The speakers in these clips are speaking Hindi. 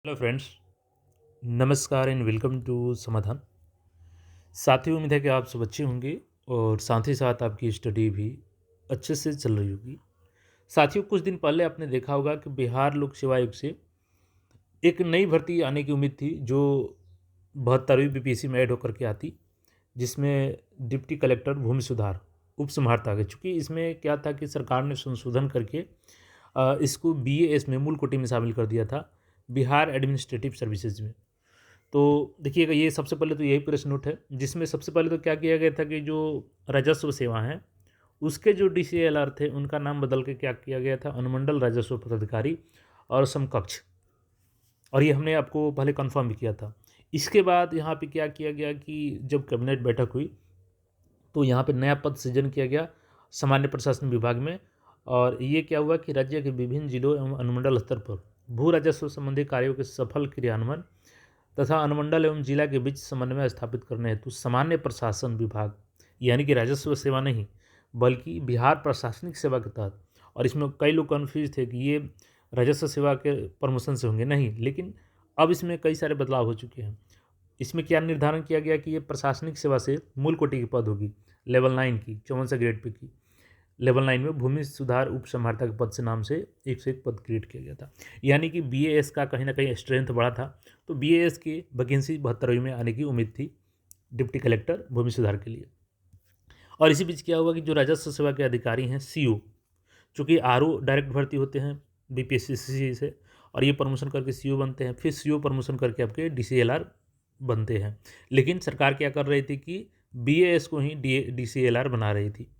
हेलो फ्रेंड्स, नमस्कार एंड वेलकम टू समाधान। साथियों, उम्मीद है कि आप सब अच्छे होंगे और साथ ही साथ आपकी स्टडी भी अच्छे से चल रही होगी। साथियों, कुछ दिन पहले आपने देखा होगा कि बिहार लोक सेवा आयोग से एक नई भर्ती आने की उम्मीद थी जो 72वीं बीपीएससी में ऐड होकर के आती, जिसमें डिप्टी कलेक्टर भूमि सुधार उप संभारता है। चूँकि इसमें क्या था कि सरकार ने संशोधन करके इसको बीएएस में मूल कोटि में शामिल कर दिया था, बिहार एडमिनिस्ट्रेटिव सर्विसेज में। तो देखिएगा, ये सबसे पहले तो यही प्रेस नोट है, जिसमें सबसे पहले तो क्या किया गया था कि जो राजस्व सेवा है, उसके जो डीसीएलआर थे, उनका नाम बदल के क्या किया गया था, अनुमंडल राजस्व पदाधिकारी और समकक्ष। और ये हमने आपको पहले कंफर्म भी किया था। इसके बाद यहाँ पे क्या किया गया कि जब कैबिनेट बैठक हुई, तो यहाँ पे नया पद सृजन किया गया सामान्य प्रशासन विभाग में। और ये क्या हुआ कि राज्य के विभिन्न जिलों एवं अनुमंडल स्तर पर भू राजस्व संबंधी कार्यों के सफल क्रियान्वयन तथा अनुमंडल एवं जिला के बीच समन्वय स्थापित करने हेतु सामान्य प्रशासन विभाग, यानी कि राजस्व सेवा नहीं बल्कि बिहार प्रशासनिक सेवा के तहत। और इसमें कई लोग कन्फ्यूज थे कि ये राजस्व सेवा के प्रमोशन से होंगे, नहीं, लेकिन अब इसमें कई सारे बदलाव हो चुके हैं। इसमें क्या निर्धारण किया गया कि ये प्रशासनिक सेवा से मूल कोटि की पद होगी, लेवल 9 की, 54 ग्रेड पे की। लेवल 9 में भूमि सुधार उप संभारता के पद से नाम से एक से एक पद क्रिएट किया गया था। यानी कि बीएएस का कहीं ना कहीं स्ट्रेंथ बढ़ा था। तो बीएएस की वैकेंसी 72वीं में आने की उम्मीद थी डिप्टी कलेक्टर भूमि सुधार के लिए। और इसी बीच क्या हुआ कि जो राजस्व सेवा के अधिकारी हैं, सीओ, चूँकि आरओ डायरेक्ट भर्ती होते हैं बीपीएससी से, और ये प्रमोशन करके सीओ बनते हैं, फिर सीओ प्रमोशन करके आपके डीसीएलआर बनते हैं। लेकिन सरकार क्या कर रही थी कि बीएएस को ही डीसीएलआर बना रही थी।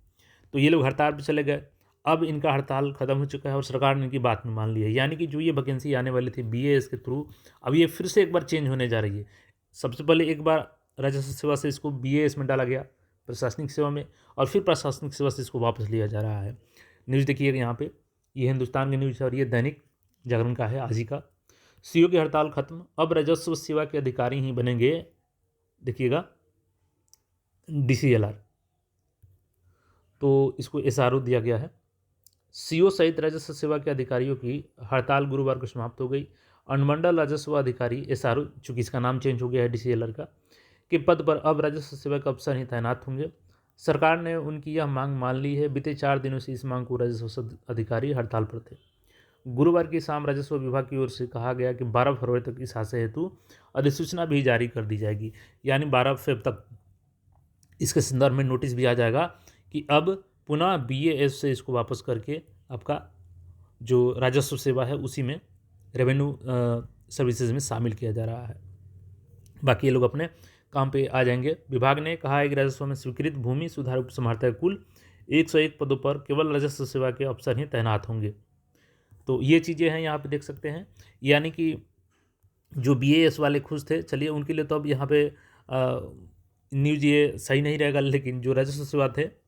तो ये लोग हड़ताल पे चले गए। अब इनका हड़ताल ख़त्म हो चुका है और सरकार ने इनकी बात में मान ली है। यानी कि जो ये वैकेंसी आने वाली थी बीएएस के थ्रू, अब ये फिर से एक बार चेंज होने जा रही है। सबसे पहले एक बार राजस्व सेवा से इसको बीएएस में डाला गया, प्रशासनिक सेवा में, और फिर प्रशासनिक सेवा से इसको वापस लिया जा रहा है। न्यूज़ देखिएगा यहाँ पे, ये हिंदुस्तान की न्यूज़ है और ये दैनिक जागरण का है आज ही का। सीओ की हड़ताल खत्म, अब राजस्व सेवा के अधिकारी ही बनेंगे, देखिएगा, डीसीएलआर। तो इसको एसआरओ दिया गया है। सीओ सहित राजस्व सेवा के अधिकारियों की हड़ताल गुरुवार को समाप्त हो गई। अनुमंडल राजस्व अधिकारी एसआरओ, चूंकि इसका नाम चेंज हो गया है डीसीएलआर का, के पद पर अब राजस्व सेवा के अफसर ही तैनात होंगे। सरकार ने उनकी यह मांग मान ली है। बीते 4 दिनों से इस मांग को राजस्व अधिकारी हड़ताल पर थे। गुरुवार की शाम राजस्व विभाग की ओर से कहा गया कि 12 फरवरी तक इस आशय हेतु अधिसूचना भी जारी कर दी जाएगी। यानी 12 फरवरी तक इसके संदर्भ में नोटिस भी आ जाएगा कि अब पुनः बीएएस से इसको वापस करके आपका जो राजस्व सेवा है उसी में, रेवेन्यू सर्विसेज में शामिल किया जा रहा है। बाकी ये लोग अपने काम पे आ जाएंगे। विभाग ने कहा है कि राजस्व में स्वीकृत भूमि सुधार उप संभारता के कुल 101 पदों पर केवल राजस्व सेवा के अफसर ही तैनात होंगे। तो ये चीज़ें हैं, यहाँ पे देख सकते हैं। यानी कि जो बीएएस वाले खुश थे, चलिए उनके लिए तो अब यहाँ पे न्यूज़ ये सही नहीं रहेगा, लेकिन जो राजस्व सेवा थे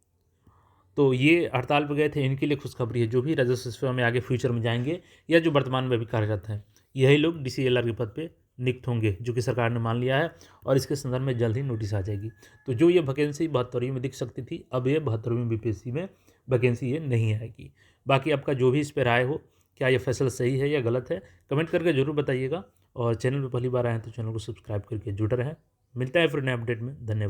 तो ये हड़ताल पर गए थे, इनके लिए खुशखबरी है। जो भी राजस्व सेवा में आगे फ्यूचर में जाएंगे या जो वर्तमान में भी कार्यरत हैं, यही लोग डीसीएलआर के पद पे नियुक्त होंगे, जो कि सरकार ने मान लिया है। और इसके संदर्भ में जल्द ही नोटिस आ जाएगी। तो जो ये वैकेंसी 72वीं में दिख सकती थी, अब ये 72वीं बीपीएससी में वैकेंसी ये नहीं आएगी। बाकी आपका जो भी इस पर राय हो, क्या ये फैसला सही है या गलत है, कमेंट करके जरूर बताइएगा। और चैनल पर पहली बार आए हैं तो चैनल को सब्सक्राइब करके जुड़े रहें। मिलता है फिर नए अपडेट में। धन्यवाद।